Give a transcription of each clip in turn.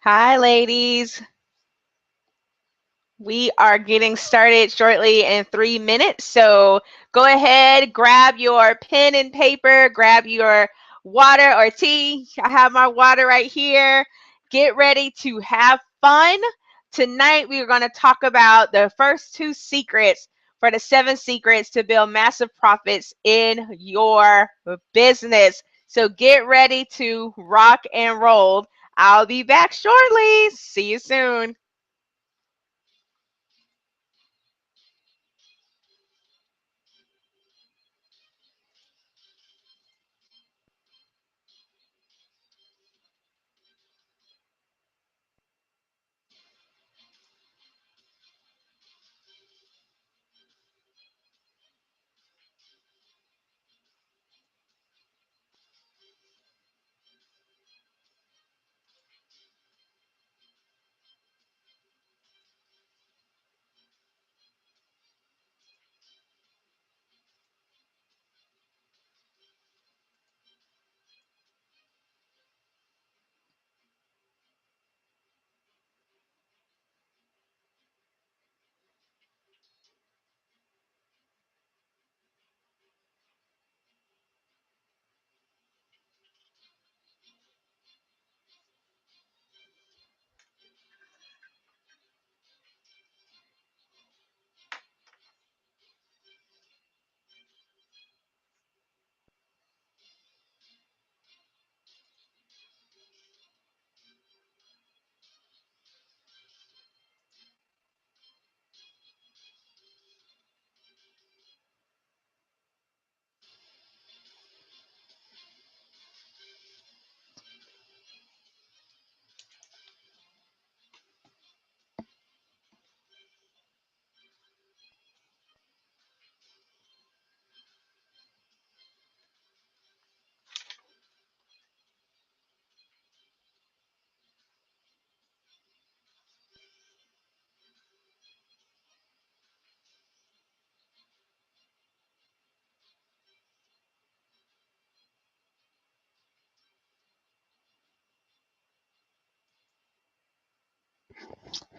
Hi, ladies. We are getting started shortly in 3 minutes. So go ahead, grab your pen and paper, grab your water or tea. I have my water right here. Get ready to have fun. Tonight, we are going to talk about the first two secrets for the 7 secrets to build massive profits in your business. So get ready to rock and roll. I'll be back shortly. See you soon.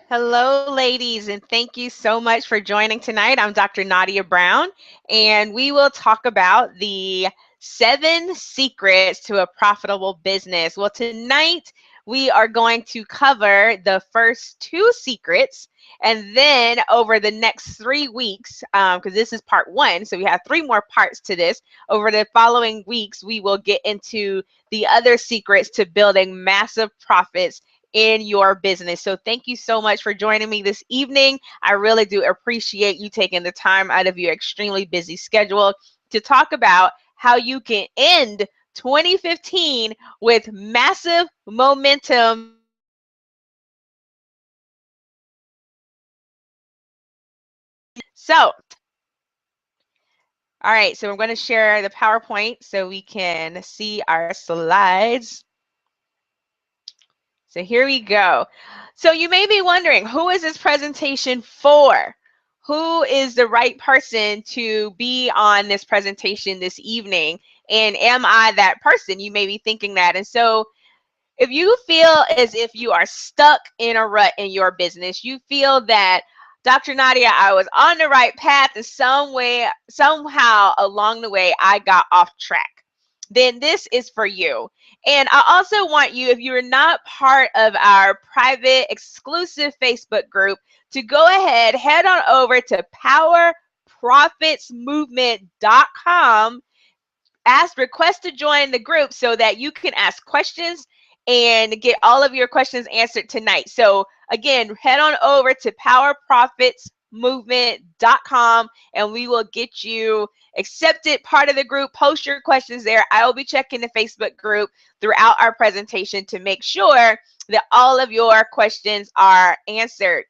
Hello, ladies, and thank you so much for joining tonight. I'm Dr. Nadia Brown, and we will talk about the 7 secrets to a profitable business. Well, tonight we are going to cover the first 2 secrets, and then over the next 3 weeks, because this is part 1, so we have 3 more parts to this. Over the following weeks, we will get into the other secrets to building massive profits in your business. So thank you so much for joining me this evening. I really do appreciate you taking the time out of your extremely busy schedule to talk about how you can end 2015 with massive momentum. So, all right, so I'm going to share the PowerPoint so we can see our slides. So here we go. So you may be wondering, who is this presentation for? Who is the right person to be on this presentation this evening? And am I that person? You may be thinking that. And so if you feel as if you are stuck in a rut in your business, you feel that Dr. Nadia, I was on the right path in some way, somehow along the way, I got off track, then this is for you. And I also want you, if you're not part of our private exclusive Facebook group, to go ahead, head on over to powerprofitsmovement.com, request to join the group so that you can ask questions and get all of your questions answered tonight. So again, head on over to powerprofitsmovement.com and we will get you accepted, part of the group. Post your questions there. I will be checking the Facebook group throughout our presentation to make sure that all of your questions are answered.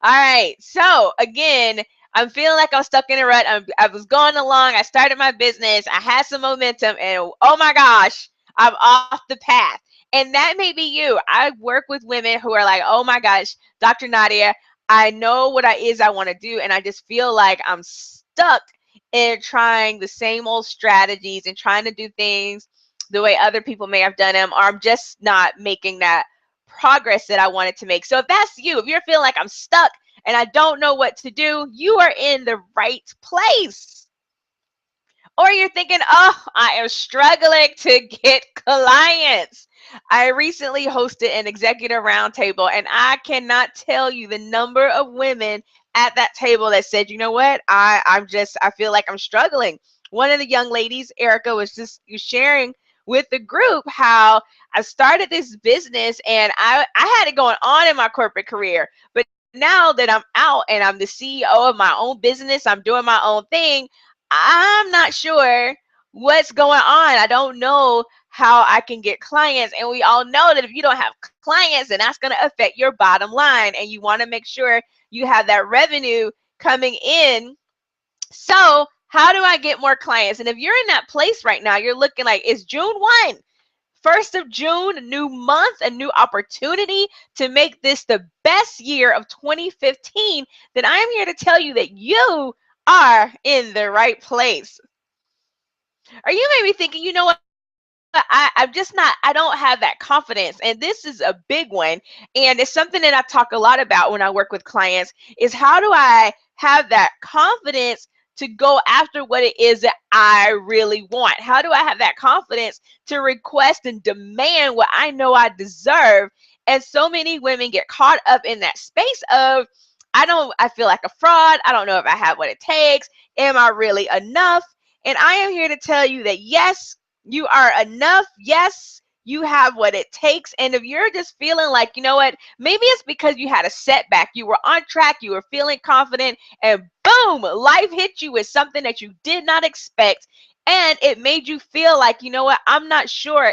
All right. So again, I'm feeling like I'm stuck in a rut. I was going along. I started my business. I had some momentum, and oh my gosh, I'm off the path. And that may be you. I work with women who are like, oh my gosh, Dr. Nadia, I know what I is I want to do, and I just feel like I'm stuck in trying the same old strategies and trying to do things the way other people may have done them, or I'm just not making that progress that I wanted to make. So if that's you, if you're feeling like I'm stuck and I don't know what to do, you are in the right place. Or you're thinking, oh, I am struggling to get clients. I recently hosted an executive roundtable, and I cannot tell you the number of women at that table that said, you know what, I feel like I'm struggling. One of the young ladies, Erica, was just sharing with the group how I started this business and I had it going on in my corporate career. But now that I'm out and I'm the CEO of my own business, I'm doing my own thing, I'm not sure what's going on. I don't know how I can get clients. And we all know that if you don't have clients, then that's going to affect your bottom line. And you want to make sure you have that revenue coming in. So how do I get more clients? And if you're in that place right now, you're looking like it's June 1. 1st of June, a new month, a new opportunity to make this the best year of 2015, then I am here to tell you that you are in the right place. Or you may be thinking, you know what? I'm just not, I don't have that confidence. And this is a big one. And it's something that I talk a lot about when I work with clients is how do I have that confidence to go after what it is that I really want? How do I have that confidence to request and demand what I know I deserve? And so many women get caught up in that space of, I feel like a fraud. I don't know if I have what it takes. Am I really enough? And I am here to tell you that yes, you are enough. Yes, you have what it takes. And if you're just feeling like, you know what, maybe it's because you had a setback. You were on track, you were feeling confident, and boom, life hit you with something that you did not expect. And it made you feel like, you know what, I'm not sure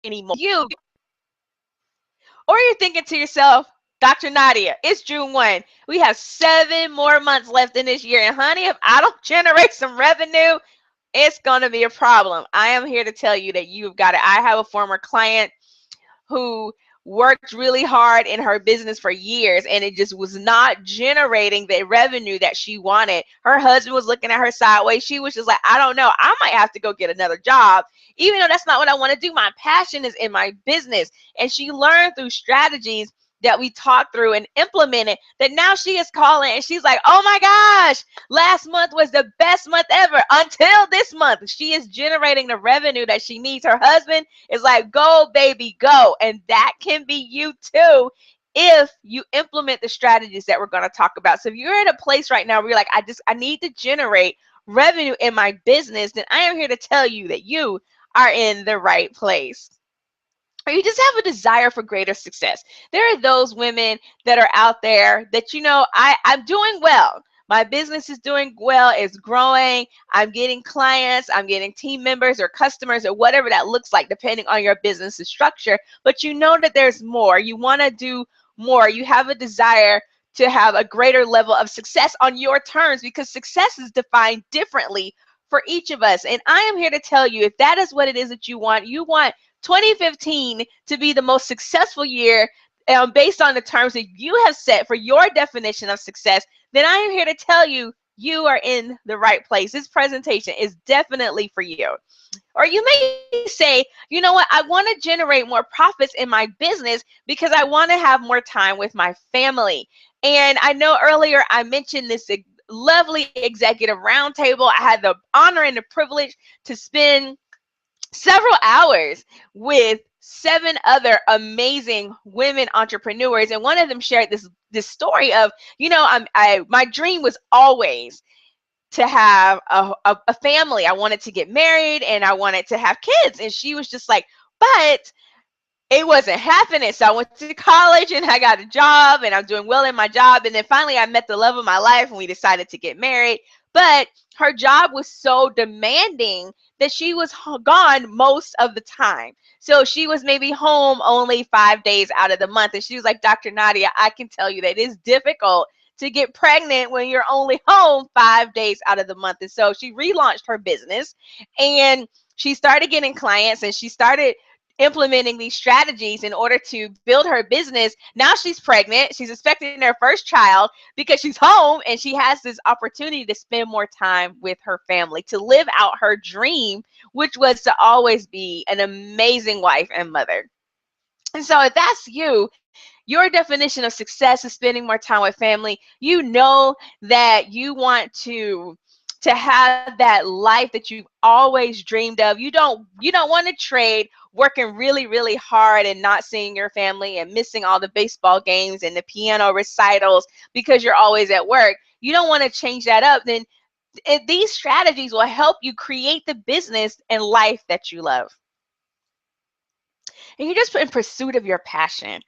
anymore. Or you're thinking to yourself, Dr. Nadia, it's June 1. We have 7 more months left in this year. And honey, if I don't generate some revenue, it's going to be a problem. I am here to tell you that you've got it. I have a former client who worked really hard in her business for years and it just was not generating the revenue that she wanted. Her husband was looking at her sideways. She was just like, I don't know, I might have to go get another job, even though that's not what I want to do. My passion is in my business. And she learned through strategies that we talked through and implemented that now she is calling and she's like, oh my gosh, last month was the best month ever until this month. She is generating the revenue that she needs. Her husband is like, go baby, go. And that can be you too if you implement the strategies that we're going to talk about. So if you're in a place right now where you're like, I need to generate revenue in my business, then I am here to tell you that you are in the right place. Or you just have a desire for greater success. There are those women that are out there that, you know, I'm doing well. My business is doing well, it's growing. I'm getting clients, I'm getting team members or customers or whatever that looks like, depending on your business's structure. But you know that there's more. You want to do more. You have a desire to have a greater level of success on your terms because success is defined differently for each of us. And I am here to tell you, if that is what it is that you want 2015 to be the most successful year based on the terms that you have set for your definition of success, then I am here to tell you, you are in the right place. This presentation is definitely for you. Or you may say, you know what, I want to generate more profits in my business because I want to have more time with my family. And I know earlier I mentioned this lovely executive roundtable. I had the honor and the privilege to spend several hours with 7 other amazing women entrepreneurs, and one of them shared this story of, you know, my dream was always to have a family. I wanted to get married and I wanted to have kids, and she was just like, but it wasn't happening. So I went to college and I got a job and I'm doing well in my job. And then finally I met the love of my life and we decided to get married. But her job was so demanding that she was gone most of the time. So she was maybe home only 5 days out of the month. And she was like, Dr. Nadia, I can tell you that it's difficult to get pregnant when you're only home 5 days out of the month. And so she relaunched her business and she started getting clients and she started implementing these strategies in order to build her business. Now she's pregnant. She's expecting her first child because she's home, and she has this opportunity to spend more time with her family, to live out her dream, which was to always be an amazing wife and mother. And so if that's you, your definition of success is spending more time with family. You know that you want to have that life that you've always dreamed of. You don't want to trade working really, really hard and not seeing your family and missing all the baseball games and the piano recitals because you're always at work. You don't want to change that up. Then these strategies will help you create the business and life that you love. And you're just in pursuit of your passion.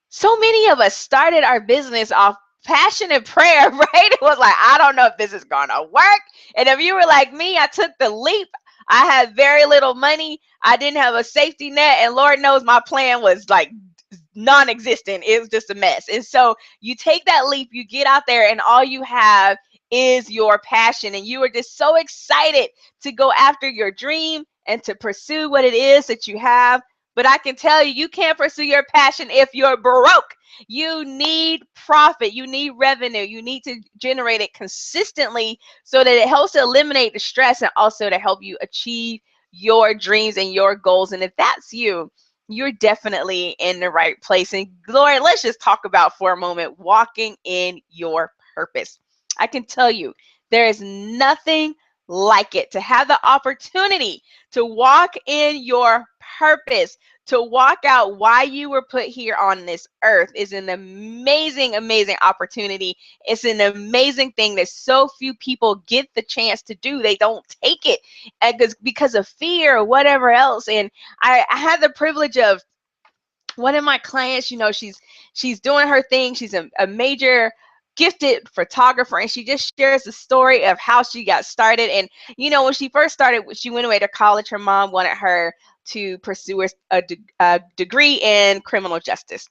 So many of us started our business off passion and prayer, right? It was like, I don't know if this is gonna work. And if you were like me, I took the leap. I had very little money. I didn't have a safety net, and Lord knows my plan was like non-existent. It was just a mess. And so you take that leap, you get out there, and all you have is your passion, and you are just so excited to go after your dream and to pursue what it is that you have. But I can tell you, you can't pursue your passion if you're broke. You need profit. You need revenue. You need to generate it consistently so that it helps to eliminate the stress and also to help you achieve your dreams and your goals. And if that's you, you're definitely in the right place. And Gloria, let's just talk about for a moment walking in your purpose. I can tell you, there is nothing like it to have the opportunity to walk in your purpose, to walk out why you were put here on this earth is an amazing, amazing opportunity. It's an amazing thing that so few people get the chance to do. They don't take it because of fear or whatever else. And I had the privilege of one of my clients, she's doing her thing. She's a major gifted photographer, and she just shares the story of how she got started. And when she first started, she went away to college. Her mom wanted her to pursue a degree in criminal justice,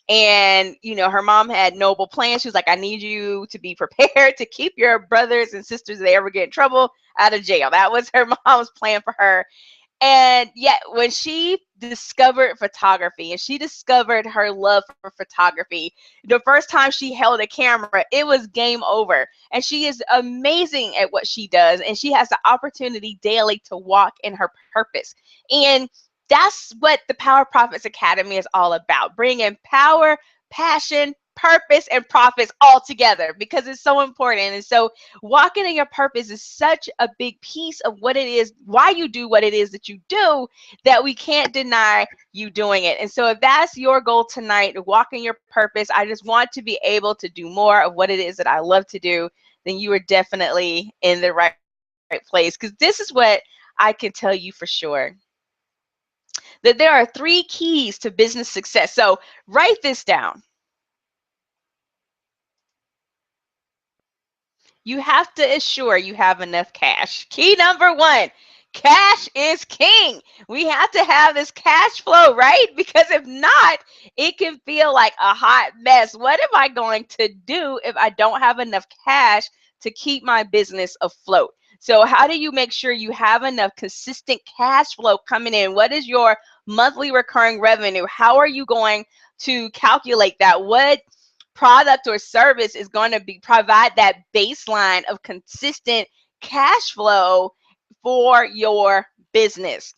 and her mom had noble plans. She was like, I need you to be prepared to keep your brothers and sisters, if they ever get in trouble, out of jail. That was her mom's plan for her. And yet when she discovered photography and she discovered her love for photography, the first time she held a camera, it was game over. And she is amazing at what she does. And she has the opportunity daily to walk in her purpose. And that's what the Power Profits Academy is all about, bringing power, passion, purpose, and profits all together, because it's so important. And so walking in your purpose is such a big piece of what it is, why you do what it is that you do, that we can't deny you doing it. And so if that's your goal tonight, to walk in your purpose, I just want to be able to do more of what it is that I love to do, then you are definitely in the right place. Because this is what I can tell you for sure, that there are 3 keys to business success. So write this down. You have to ensure you have enough cash. Key number 1, cash is king. We have to have this cash flow, right? Because if not, it can feel like a hot mess. What am I going to do if I don't have enough cash to keep my business afloat? So how do you make sure you have enough consistent cash flow coming in? What is your monthly recurring revenue? How are you going to calculate that? What product or service is going to provide that baseline of consistent cash flow for your business?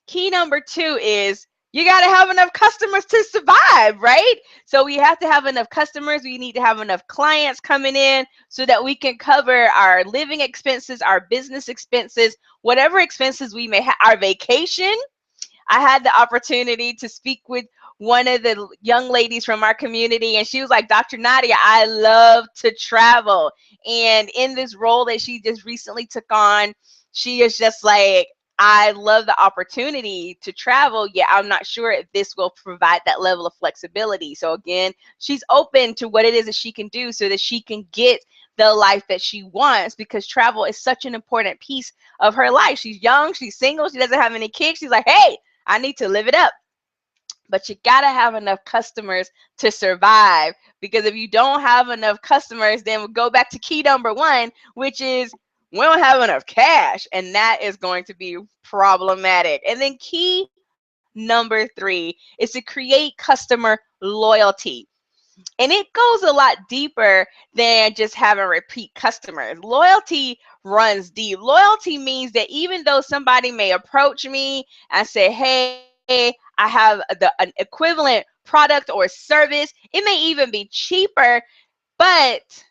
Key number 2 is you got to have enough customers to survive, right? So we have to have enough customers. We need to have enough clients coming in so that we can cover our living expenses, our business expenses, whatever expenses we may have, our vacation. I had the opportunity to speak with one of the young ladies from our community, and she was like, Dr. Nadia, I love to travel. And in this role that she just recently took on, she is just like, I love the opportunity to travel, yet I'm not sure if this will provide that level of flexibility. So again, she's open to what it is that she can do so that she can get the life that she wants, because travel is such an important piece of her life. She's young, she's single, she doesn't have any kids. She's like, hey, I need to live it up. But you got to have enough customers to survive, because if you don't have enough customers, then we'll go back to key number 1, which is we don't have enough cash, and that is going to be problematic. And then key number 3 is to create customer loyalty. And it goes a lot deeper than just having repeat customers. Loyalty runs deep. Loyalty means that even though somebody may approach me and say, hey, I have an equivalent product or service, it may even be cheaper, but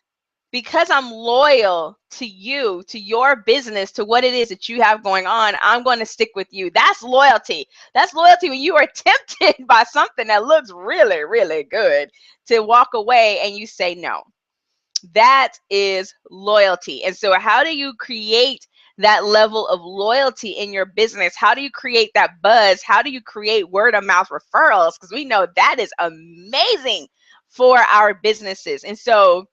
because I'm loyal to you, to your business, to what it is that you have going on, I'm going to stick with you. That's loyalty. That's loyalty when you are tempted by something that looks really, really good to walk away and you say no. That is loyalty. And so how do you create that level of loyalty in your business? How do you create that buzz? How do you create word of mouth referrals? Because we know that is amazing for our businesses. And so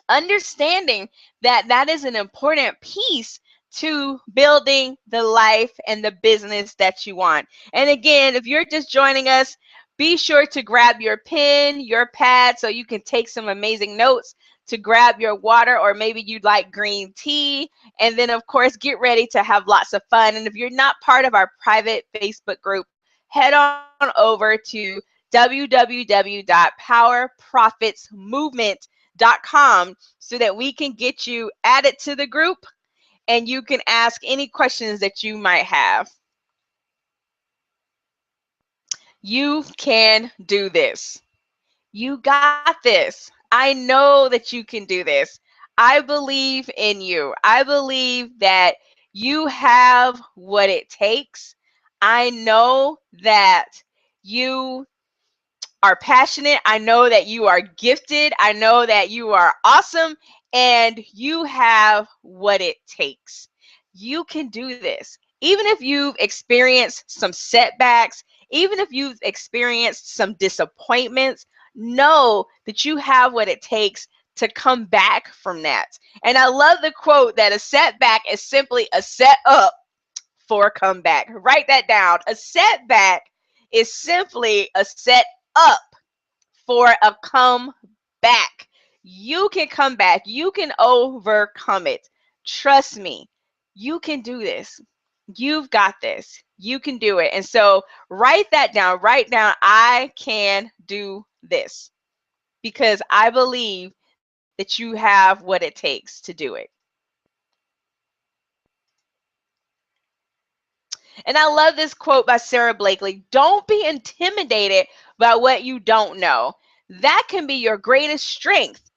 understanding that that is an important piece to building the life and the business that you want. And again, if you're just joining us, be sure to grab your pen, your pad, so you can take some amazing notes, to grab your water, or maybe you'd like green tea. And then, of course, get ready to have lots of fun. And if you're not part of our private Facebook group, head on over to www.powerprofitsmovement.com so that we can get you added to the group and you can ask any questions that you might have. You can do this. You got this. I know that you can do this. I believe in you. I believe that you have what it takes. I know that you are passionate. I know that you are gifted. I know that you are awesome, and you have what it takes. You can do this. Even if you've experienced some setbacks, even if you've experienced some disappointments, know that you have what it takes to come back from that. And I love the quote that a setback is simply a set up for a comeback. Write that down. A setback is simply a set up for a comeback. You can come back. You can overcome it. Trust me, you can do this. You've got this. You can do it. And so write that down. Write down, I can do this, because I believe that you have what it takes to do it. And I love this quote by Sara Blakely. Don't be intimidated by what you don't know. That can be your greatest strength,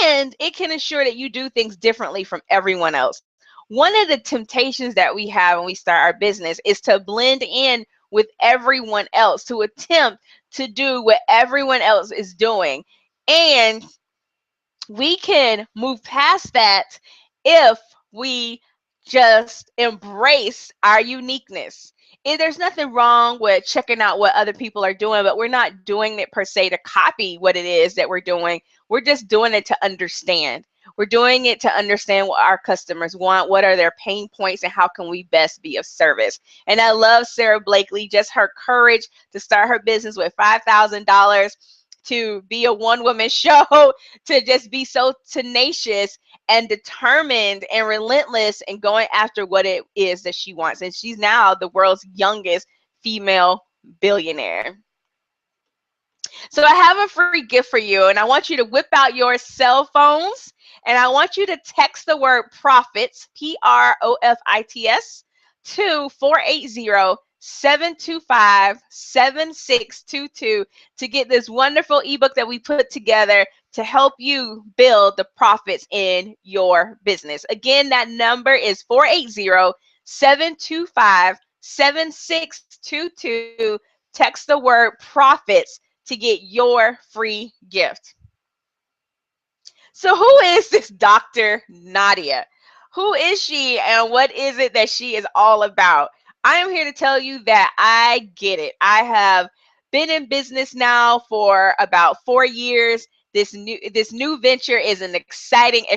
and it can ensure that you do things differently from everyone else. One of the temptations that we have when we start our business is to blend in with everyone else, to attempt to do what everyone else is doing. And we can move past that if we just embrace our uniqueness. And there's nothing wrong with checking out what other people are doing, but we're not doing it per se to copy what it is that we're doing. We're just doing it to understand. We're doing it to understand what our customers want, what are their pain points, and how can we best be of service. And I love Sara Blakely, just her courage to start her business with $5,000, to be a one-woman show, to just be so tenacious and determined and relentless and going after what it is that she wants. And she's now the world's youngest female billionaire. So I have a free gift for you, and I want you to whip out your cell phones, and I want you to text the word profits, PROFITS, to 480-725-7622 to get this wonderful ebook that we put together to help you build the profits in your business. Again, that number is 480-725-7622. Text the word profits to get your free gift. So who is this Dr. Nadia? Who is she, and what is it that she is all about? I am here to tell you that I get it. I have been in business now for about 4 years. This new venture is an exciting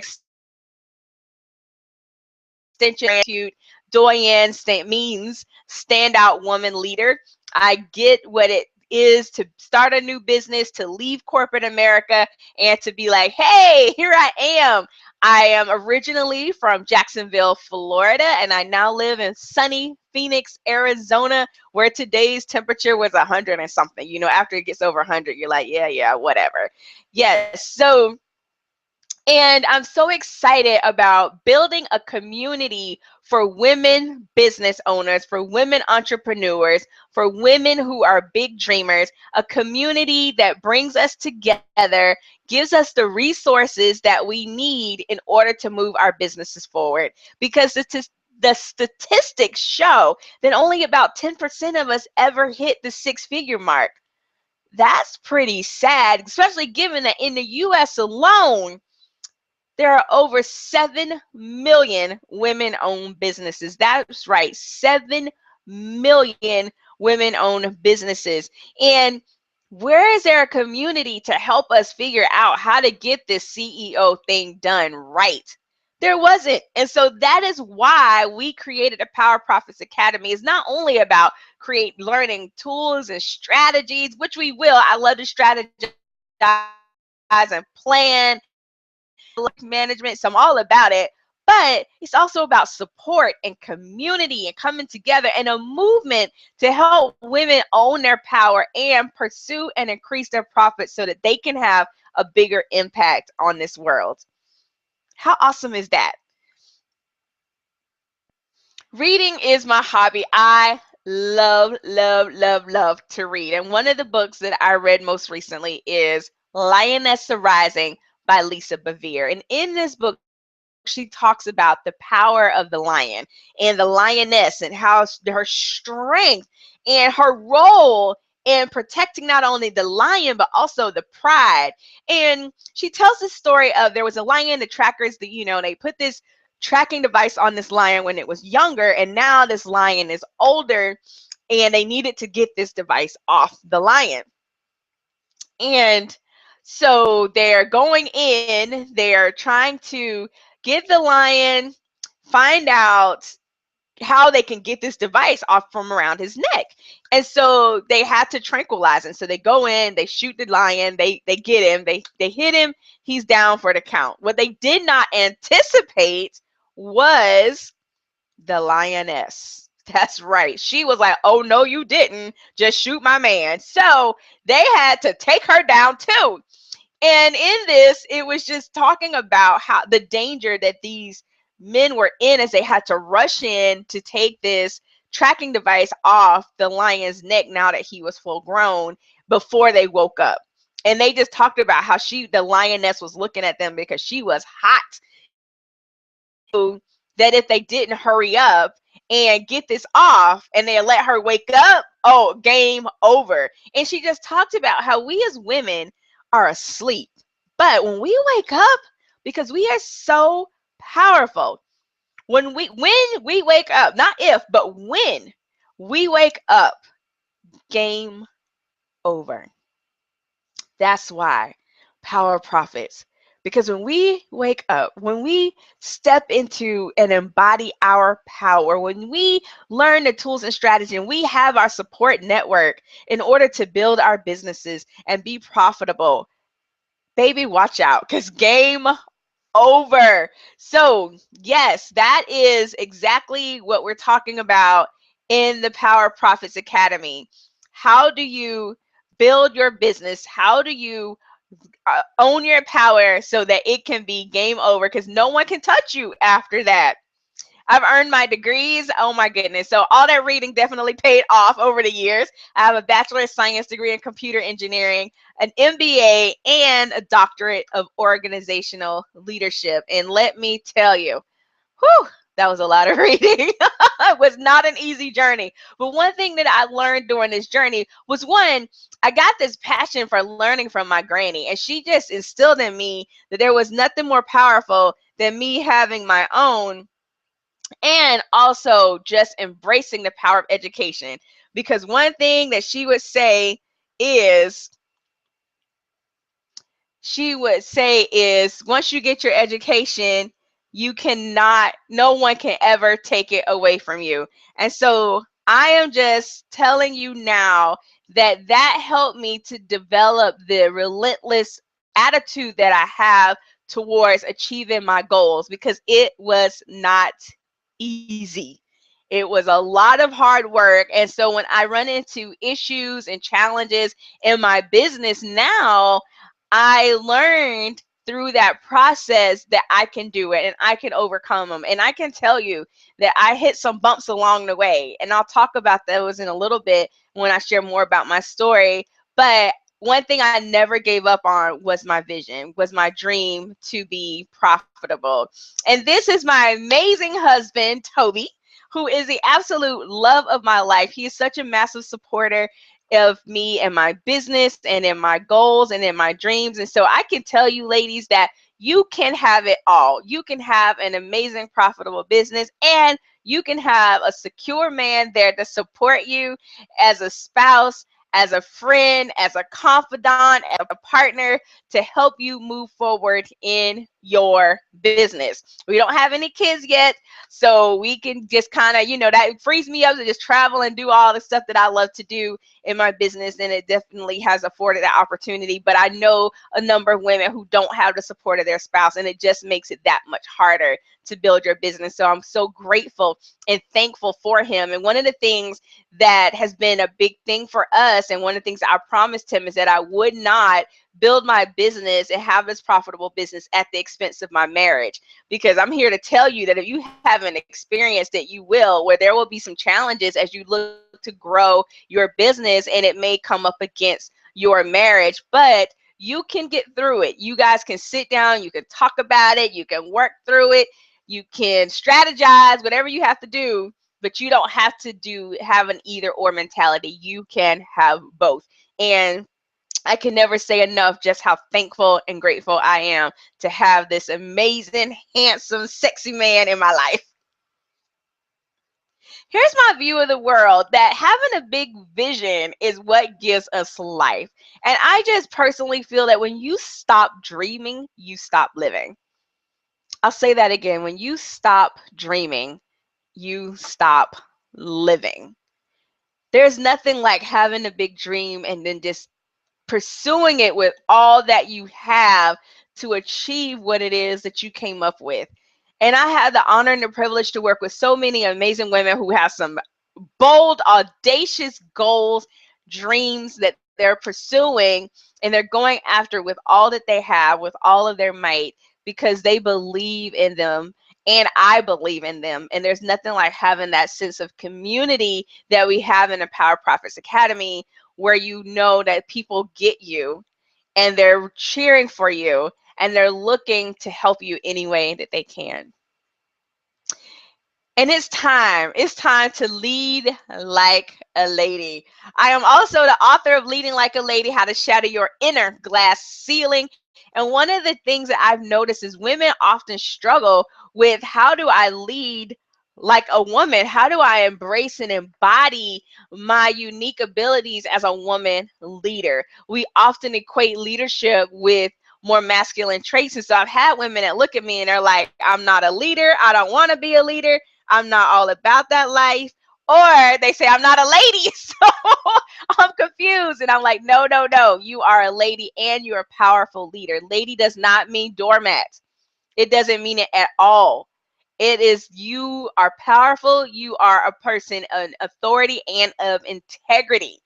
extension. Doyen means standout woman leader. I get what it is to start a new business, to leave corporate America, and to be like, hey, here I am. I am originally from Jacksonville, Florida, and I now live in sunny Phoenix, Arizona, where today's temperature was 100 and something. You know, after it gets over 100, you're like, yeah, whatever. Yes. So, and I'm so excited about building a community for women business owners, for women entrepreneurs, for women who are big dreamers, a community that brings us together, gives us the resources that we need in order to move our businesses forward. Because the statistics show that only about 10% of us ever hit the six-figure mark. That's pretty sad, especially given that in the US alone, there are over 7 million women-owned businesses. That's right, 7 million women-owned businesses. And where is there a community to help us figure out how to get this CEO thing done right? There wasn't. And so that is why we created the Power Profits Academy. It's not only about learning tools and strategies, which we will. I love to strategize and plan management, so I'm all about it. But it's also about support and community and coming together and a movement to help women own their power and pursue and increase their profits so that they can have a bigger impact on this world. How awesome is that? Reading is my hobby. I love to read. And one of the books that I read most recently is Lioness Arising by Lisa Bevere. And in this book, she talks about the power of the lion and the lioness and how her strength and her role in protecting not only the lion but also the pride. And she tells the story of there was a lion, the trackers that, you know, they put this tracking device on this lion when it was younger, and now this lion is older and they needed to get this device off the lion. And so they're going in, they're trying to get the lion, find out how they can get this device off from around his neck. And so they had to tranquilize him. So they go in, they shoot the lion, they get him, they hit him, he's down for the count. What they did not anticipate was the lioness. That's right. She was like, oh, no, you didn't. Just shoot my man. So they had to take her down too. And in this, it was just talking about how the danger that these men were in as they had to rush in to take this tracking device off the lion's neck now that he was full grown before they woke up. And they just talked about how the lioness was looking at them because she was hot. That if they didn't hurry up and get this off and they let her wake up, oh, game over. And she just talked about how we as women are asleep. But when we wake up, because we are so powerful, when we wake up, not if, but when we wake up, game over. That's why Power Profits. Because when we wake up, when we step into and embody our power, when we learn the tools and strategy, and we have our support network in order to build our businesses and be profitable, baby, watch out, because game over. So yes, that is exactly what we're talking about in the Power Profits Academy. How do you build your business? How do you own your power so that it can be game over? Because no one can touch you after that. I've earned my degrees. Oh my goodness. So all that reading definitely paid off over the years. I have a Bachelor of Science degree in computer engineering, an MBA, and a doctorate of organizational leadership. And let me tell you, whew, that was a lot of reading. It was not an easy journey. But one thing that I learned during this journey was, one, I got this passion for learning from my granny. And she just instilled in me that there was nothing more powerful than me having my own, and also just embracing the power of education. Because one thing that she would say is, once you get your education, no one can ever take it away from you. And so I am just telling you now that helped me to develop the relentless attitude that I have towards achieving my goals, because it was not easy. It was a lot of hard work. And so when I run into issues and challenges in my business now, I learned through that process that I can do it and I can overcome them. And I can tell you that I hit some bumps along the way. And I'll talk about those in a little bit when I share more about my story. But one thing I never gave up on was my vision, was my dream to be profitable. And this is my amazing husband, Toby, who is the absolute love of my life. He is such a massive supporter of me and my business and in my goals and in my dreams. And so I can tell you, ladies, that you can have it all. You can have an amazing, profitable business, and you can have a secure man there to support you as a spouse, as a friend, as a confidant, as a partner to help you move forward in your business. We don't have any kids yet, so we can just kind of, that frees me up to just travel and do all the stuff that I love to do in my business, and it definitely has afforded that opportunity. But I know a number of women who don't have the support of their spouse, and it just makes it that much harder to build your business. So I'm so grateful and thankful for him. And one of the things that has been a big thing for us, and one of the things I promised him, is that I would not build my business and have this profitable business at the expense of my marriage. Because I'm here to tell you that if you haven't experienced it, you will, where there will be some challenges as you look to grow your business, and it may come up against your marriage, but you can get through it. You guys can sit down, you can talk about it, you can work through it, you can strategize, whatever you have to do, but you don't have to have an either or mentality. You can have both. And I can never say enough just how thankful and grateful I am to have this amazing, handsome, sexy man in my life. Here's my view of the world, that having a big vision is what gives us life. And I just personally feel that when you stop dreaming, you stop living. I'll say that again. When you stop dreaming, you stop living. There's nothing like having a big dream and then just pursuing it with all that you have to achieve what it is that you came up with. And I had the honor and the privilege to work with so many amazing women who have some bold, audacious goals, dreams that they're pursuing, and they're going after with all that they have, with all of their might, because they believe in them. And I believe in them. And there's nothing like having that sense of community that we have in the Power Profits Academy, where you know that people get you and they're cheering for you and they're looking to help you any way that they can. And it's time to lead like a lady. I am also the author of Leading Like a Lady, How to Shatter Your Inner Glass Ceiling. And one of the things that I've noticed is women often struggle with, how do I lead like a woman? How do I embrace and embody my unique abilities as a woman leader? We often equate leadership with more masculine traits. And so I've had women that look at me and they're like, I'm not a leader. I don't want to be a leader. I'm not all about that life. Or they say, I'm not a lady. So I'm confused. And I'm like, no, no, no. You are a lady and you're a powerful leader. Lady does not mean doormat. It doesn't mean it at all. It is, you are powerful. You are a person of authority and of integrity.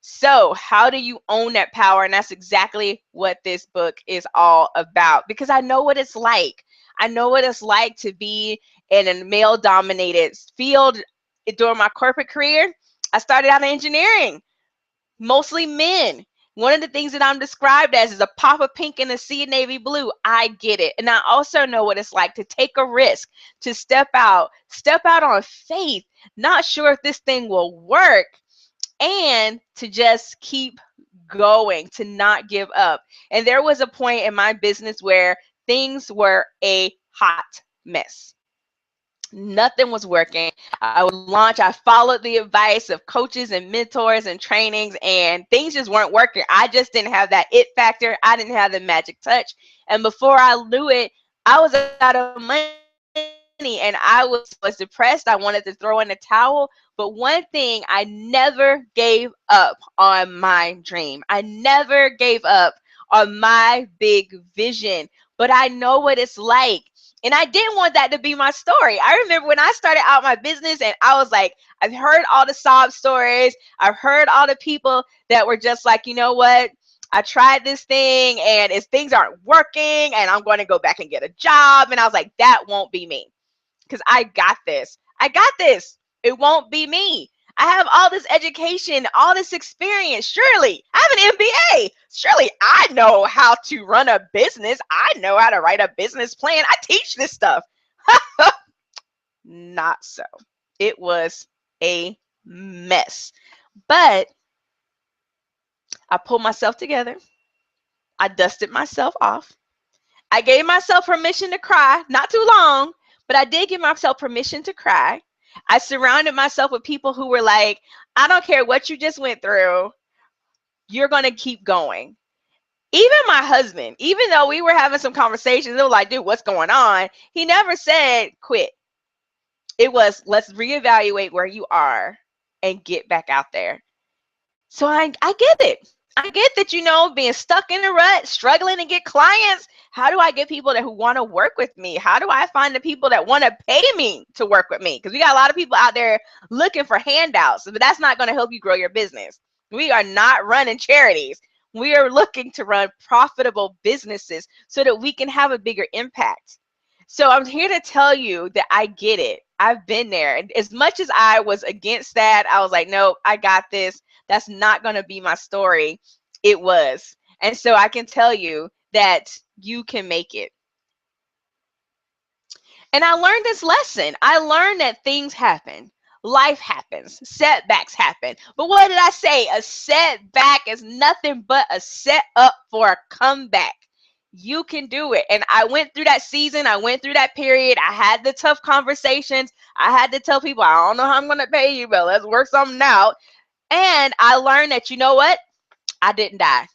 So how do you own that power? And that's exactly what this book is all about, because I know what it's like. I know what it's like to be in a male-dominated field. During my corporate career, I started out in engineering, mostly men. One of the things that I'm described as is a pop of pink and a sea of navy blue. I get it. And I also know what it's like to take a risk, to step out on faith, not sure if this thing will work, and to just keep going, to not give up. And there was a point in my business where things were a hot mess. Nothing was working. I would launch, I followed the advice of coaches and mentors and trainings, and things just weren't working. I just didn't have that it factor. I didn't have the magic touch. And before I knew it, I was out of money and I was depressed. I wanted to throw in the towel. But one thing, I never gave up on my dream. I never gave up on my big vision. But I know what it's like. And I didn't want that to be my story. I remember when I started out my business and I was like, I've heard all the sob stories. I've heard all the people that were just like, you know what? I tried this thing and if things aren't working and I'm going to go back and get a job. And I was like, that won't be me because I got this. I got this. It won't be me. I have all this education, all this experience. Surely I have an MBA. Surely I know how to run a business. I know how to write a business plan. I teach this stuff. Not so. It was a mess. But I pulled myself together. I dusted myself off. I gave myself permission to cry. Not too long, but I did give myself permission to cry. I surrounded myself with people who were like, I don't care what you just went through. You're going to keep going. Even my husband, even though we were having some conversations, it was like, dude, what's going on? He never said quit. It was, let's reevaluate where you are and get back out there. So I get it. I get that, you know, being stuck in a rut, struggling to get clients. How do I get people who want to work with me? How do I find the people that want to pay me to work with me? Because we got a lot of people out there looking for handouts, but that's not going to help you grow your business. We are not running charities. We are looking to run profitable businesses so that we can have a bigger impact. So I'm here to tell you that I get it. I've been there. As much as I was against that, I was like, nope, I got this. That's not going to be my story. It was. And so I can tell you that you can make it. And I learned this lesson. I learned that things happen. Life happens. Setbacks happen. But what did I say? A setback is nothing but a set up for a comeback. You can do it. And I went through that season. I went through that period. I had the tough conversations. I had to tell people, I don't know how I'm going to pay you, but let's work something out. And I learned that, you know what? I didn't die.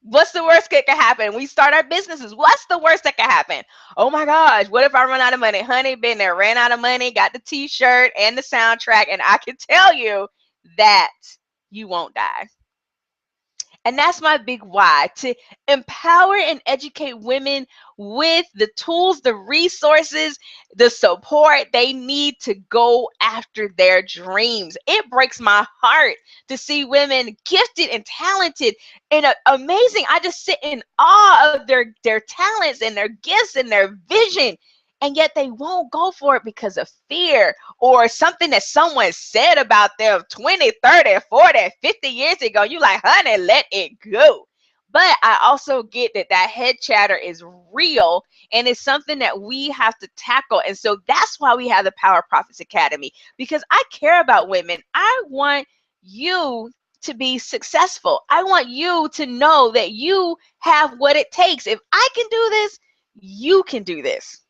What's the worst that could happen? We start our businesses. What's the worst that could happen? Oh my gosh, what if I run out of money? Honey, been there, ran out of money, got the t-shirt and the soundtrack, and I can tell you that you won't die. And that's my big why, to empower and educate women with the tools, the resources, the support they need to go after their dreams. It breaks my heart to see women gifted and talented and amazing. I just sit in awe of their talents and their gifts and their vision. And yet they won't go for it because of fear or something that someone said about them 20, 30, 40, 50 years ago. You like, honey, let it go. But I also get that head chatter is real and it's something that we have to tackle. And so that's why we have the Power Profits Academy, because I care about women. I want you to be successful. I want you to know that you have what it takes. If I can do this, you can do this.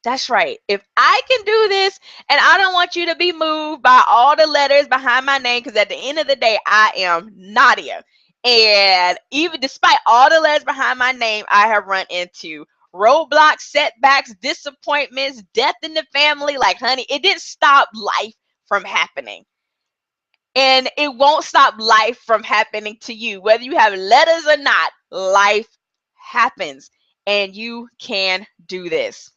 That's right. If I can do this, and I don't want you to be moved by all the letters behind my name, because at the end of the day, I am Nadia. And even despite all the letters behind my name, I have run into roadblocks, setbacks, disappointments, death in the family. Like, honey, it didn't stop life from happening. And it won't stop life from happening to you. Whether you have letters or not, life happens. And you can do this.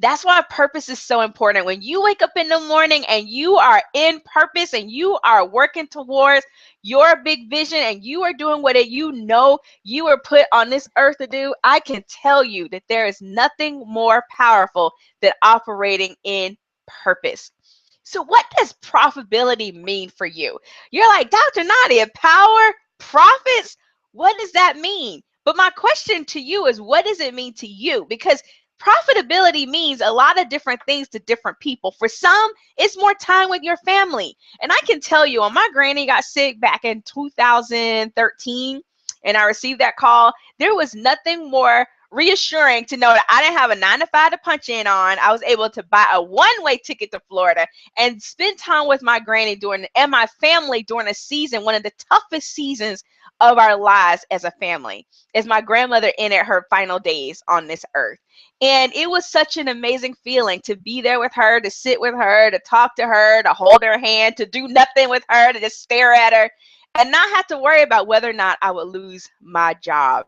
That's why purpose is so important. When you wake up in the morning and you are in purpose and you are working towards your big vision and you are doing what you know you were put on this earth to do, I can tell you that there is nothing more powerful than operating in purpose. So what does profitability mean for you? You're like, Dr. Nadia, power, profits, what does that mean? But my question to you is, what does it mean to you? Because profitability means a lot of different things to different people. For some, it's more time with your family. And I can tell you, when my granny got sick back in 2013, and I received that call, there was nothing more reassuring to know that I didn't have a 9-to-5 to punch in on. I was able to buy a one-way ticket to Florida and spend time with my granny and my family during a season, one of the toughest seasons of our lives as a family, as my grandmother ended her final days on this earth. And it was such an amazing feeling to be there with her, to sit with her, to talk to her, to hold her hand, to do nothing with her, to just stare at her and not have to worry about whether or not I would lose my job.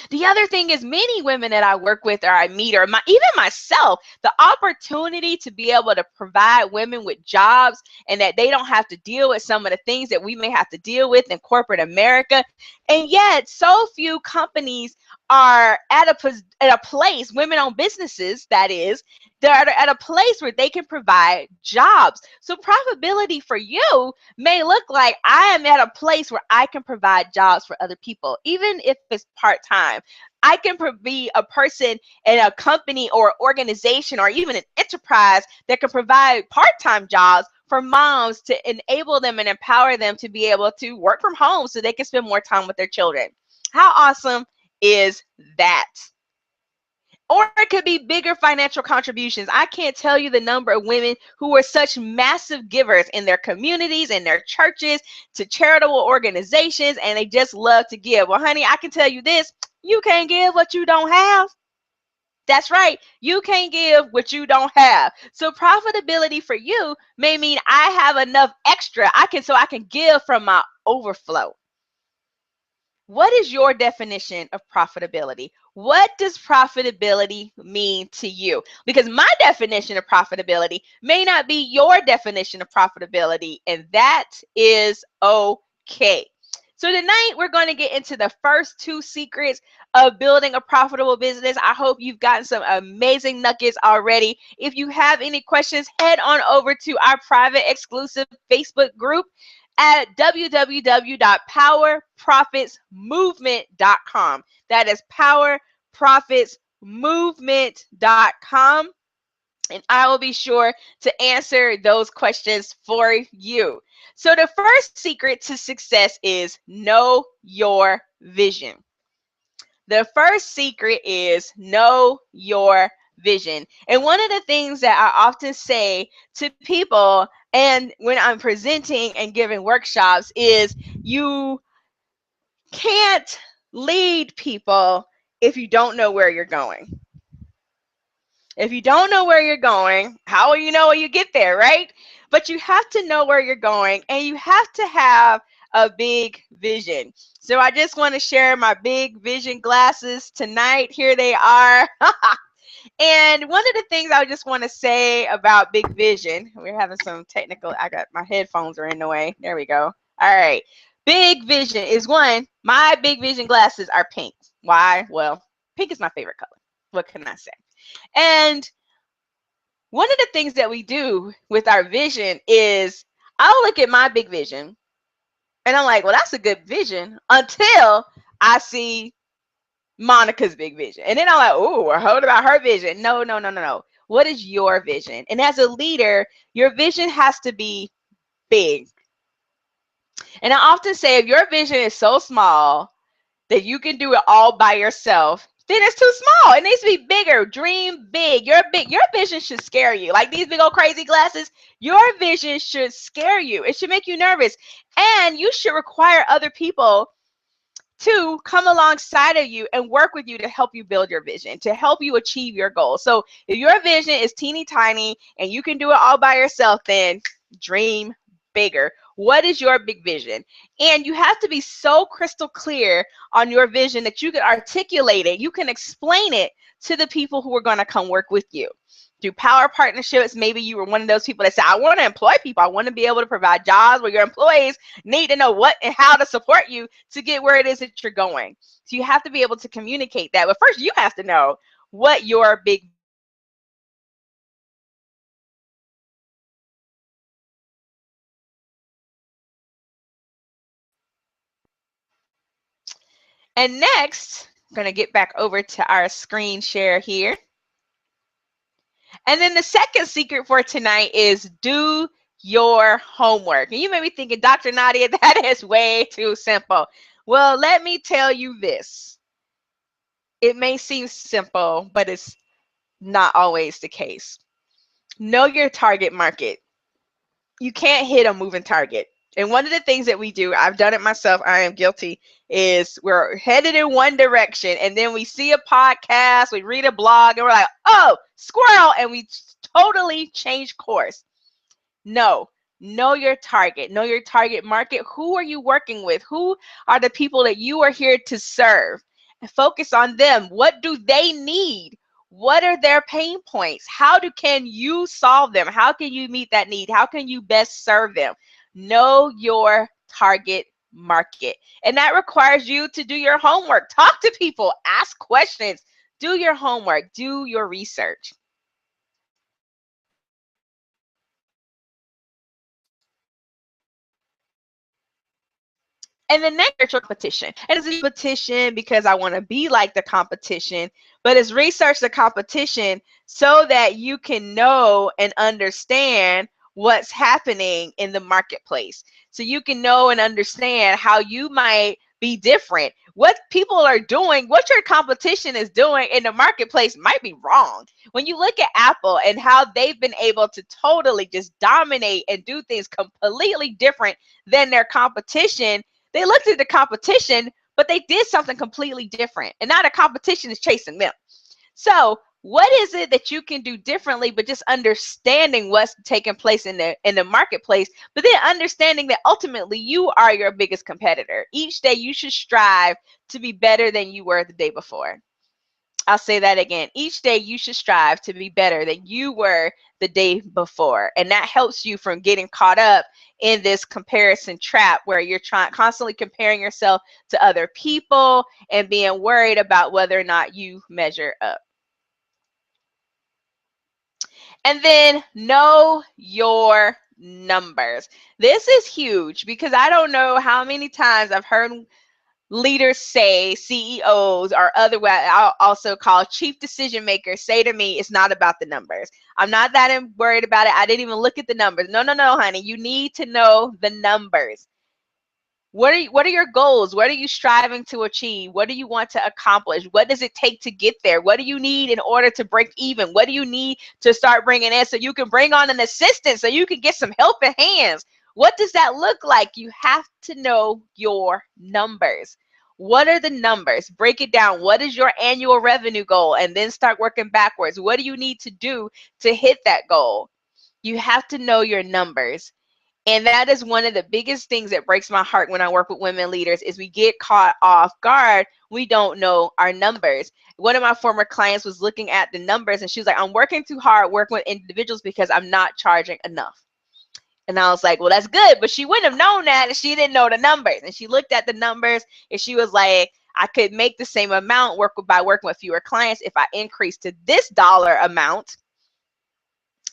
The other thing is many women that I work with or I meet, or even myself, the opportunity to be able to provide women with jobs and that they don't have to deal with some of the things that we may have to deal with in corporate America. And yet so few companies are at a place, women-owned businesses, that is, they're at a place where they can provide jobs. So profitability for you may look like I am at a place where I can provide jobs for other people, even if it's part-time. I can be a person in a company or organization or even an enterprise that can provide part-time jobs for moms to enable them and empower them to be able to work from home so they can spend more time with their children. How awesome is that? Or it could be bigger financial contributions. I can't tell you the number of women who are such massive givers in their communities, in their churches, to charitable organizations, and they just love to give. Well, honey, I can tell you this, you can't give what you don't have. That's right. You can't give what you don't have. So profitability for you may mean I have enough extra so I can give from my overflow. What is your definition of profitability? What does profitability mean to you? Because my definition of profitability may not be your definition of profitability, and that is okay. So tonight we're going to get into the first two secrets of building a profitable business. I hope you've gotten some amazing nuggets already. If you have any questions, head on over to our private exclusive Facebook group at www.powerprofitsmovement.com. That is powerprofitsmovement.com. And I will be sure to answer those questions for you. So the first secret to success is know your vision. The first secret is know your vision. And one of the things that I often say to people, and when I'm presenting and giving workshops, is you can't lead people if you don't know where you're going. If you don't know where you're going, how will you know when you get there, right? But you have to know where you're going, and you have to have a big vision. So I just want to share my big vision glasses tonight. Here they are. And one of the things I just want to say about big vision, we're having some technical, my headphones are in the way. There we go. All right. Big vision is one, my big vision glasses are pink. Why? Well, pink is my favorite color. What can I say? And one of the things that we do with our vision is I'll look at my big vision and I'm like, well, that's a good vision until I see Monica's big vision. And then I'm like, oh, what about her vision? No. What is your vision? And as a leader, your vision has to be big. And I often say, if your vision is so small that you can do it all by yourself, then it's too small. It needs to be bigger. Dream big. Your vision should scare you. Like these big old crazy glasses, your vision should scare you. It should make you nervous. And you should require other people to come alongside of you and work with you to help you build your vision, to help you achieve your goals. So if your vision is teeny tiny and you can do it all by yourself, then dream bigger. What is your big vision? And you have to be so crystal clear on your vision that you can articulate it. You can explain it to the people who are going to come work with you. Through power partnerships, maybe you were one of those people that said, I want to employ people. I want to be able to provide jobs where your employees need to know what and how to support you to get where it is that you're going. So you have to be able to communicate that. But first, you have to know what your big And next, I'm going to get back over to our screen share here. And then the second secret for tonight is do your homework. And you may be thinking, Dr. Nadia, that is way too simple. Well, let me tell you this. It may seem simple, but it's not always the case. Know your target market. You can't hit a moving target. And one of the things that we do, I've done it myself, I am guilty, is we're headed in one direction and then we see a podcast, we read a blog, and we're like, oh, squirrel, and we totally change course. No, know your target, know your target market. Who are you working with? Who are the people that you are here to serve? Focus on them. What do they need? What are their pain points? Can you solve them? How can you meet that need? How can you best serve them? Know your target market. And that requires you to do your homework. Talk to people, ask questions, do your homework, do your research. And the next virtual competition. And it's a competition because I want to be like the competition, but it's research the competition so that you can know and understand what's happening in the marketplace. So you can know and understand how you might be different. What people are doing, what your competition is doing in the marketplace might be wrong. When you look at Apple and how they've been able to totally just dominate and do things completely different than their competition, they looked at the competition, but they did something completely different. And now the competition is chasing them. So what is it that you can do differently, but just understanding what's taking place in the marketplace, but then understanding that ultimately you are your biggest competitor. Each day you should strive to be better than you were the day before. I'll say that again. Each day you should strive to be better than you were the day before. And that helps you from getting caught up in this comparison trap where you're constantly comparing yourself to other people and being worried about whether or not you measure up. And then know your numbers. This is huge because I don't know how many times I've heard leaders say, CEOs or otherwise, I'll also call chief decision makers, say to me, it's not about the numbers. I'm not that worried about it. I didn't even look at the numbers. No, honey. You need to know the numbers. What are your goals? What are you striving to achieve? What do you want to accomplish? What does it take to get there? What do you need in order to break even? What do you need to start bringing in so you can bring on an assistant so you can get some helping hands? What does that look like? You have to know your numbers. What are the numbers? Break it down. What is your annual revenue goal? And then start working backwards. What do you need to do to hit that goal? You have to know your numbers. And that is one of the biggest things that breaks my heart when I work with women leaders is we get caught off guard. We don't know our numbers. One of my former clients was looking at the numbers and she was like, I'm working too hard working with individuals because I'm not charging enough. And I was like, well, that's good. But she wouldn't have known that if she didn't know the numbers. And she looked at the numbers and she was like, I could make the same amount by working with fewer clients if I increase to this dollar amount.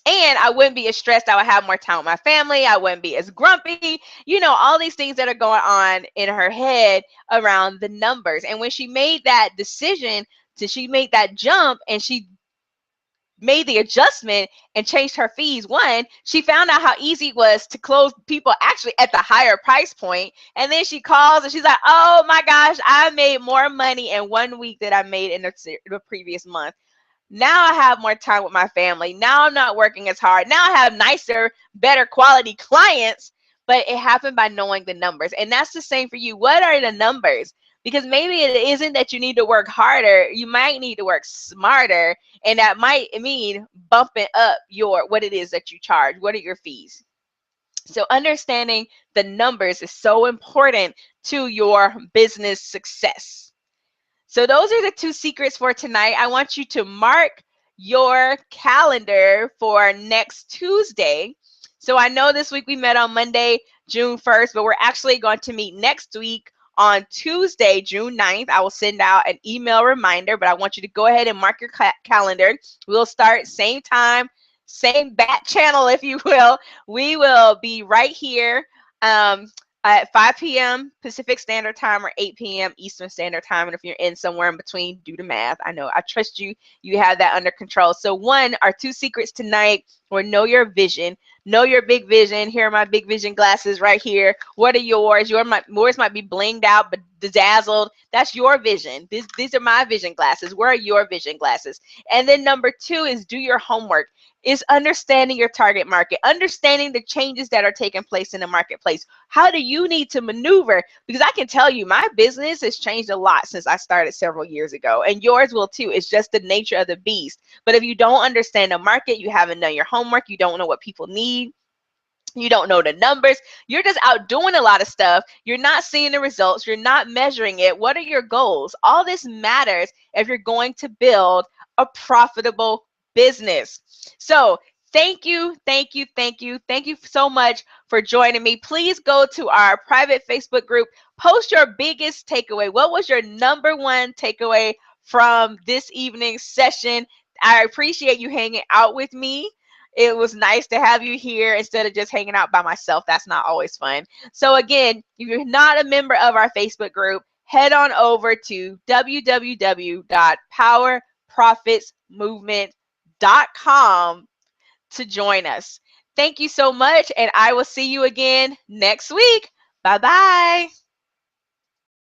And I wouldn't be as stressed. I would have more time with my family. I wouldn't be as grumpy. You know, all these things that are going on in her head around the numbers. And when she made that decision, she made that jump and she made the adjustment and changed her fees. One, she found out how easy it was to close people actually at the higher price point. And then she calls and she's like, oh my gosh, I made more money in 1 week than I made in the previous month. Now I have more time with my family. Now I'm not working as hard. Now I have nicer, better quality clients, but it happened by knowing the numbers. And that's the same for you. What are the numbers? Because maybe it isn't that you need to work harder. You might need to work smarter. And that might mean bumping up what it is that you charge. What are your fees? So understanding the numbers is so important to your business success. So those are the 2 secrets for tonight. I want you to mark your calendar for next Tuesday. So I know this week we met on Monday, June 1st, but we're actually going to meet next week on Tuesday, June 9th. I will send out an email reminder, but I want you to go ahead and mark your calendar. We'll start same time, same back channel, if you will. We will be right here. At 5 p.m. Pacific Standard Time or 8 p.m. Eastern Standard Time. And if you're in somewhere in between, do the math. I know, I trust you. You have that under control. So our 2 secrets tonight were know your vision. Know your big vision. Here are my big vision glasses right here. What are yours? Yours might be blinged out, but dazzled. That's your vision. These are my vision glasses. Where are your vision glasses? And then number 2 is do your homework. Is understanding your target market, understanding the changes that are taking place in the marketplace. How do you need to maneuver? Because I can tell you my business has changed a lot since I started several years ago, and yours will too. It's just the nature of the beast. But if you don't understand the market, you haven't done your homework, you don't know what people need, You don't know the numbers. You're just out doing a lot of stuff. You're not seeing the results. You're not measuring it. What are your goals? All this matters if you're going to build a profitable business. So, thank you, thank you, thank you. Thank you so much for joining me. Please go to our private Facebook group. Post your biggest takeaway. What was your number one takeaway from this evening's session? I appreciate you hanging out with me. It was nice to have you here instead of just hanging out by myself. That's not always fun. So again, if you're not a member of our Facebook group, head on over to www.powerprofitsmovement.com to join us. Thank you so much, and I will see you again next week. Bye-bye.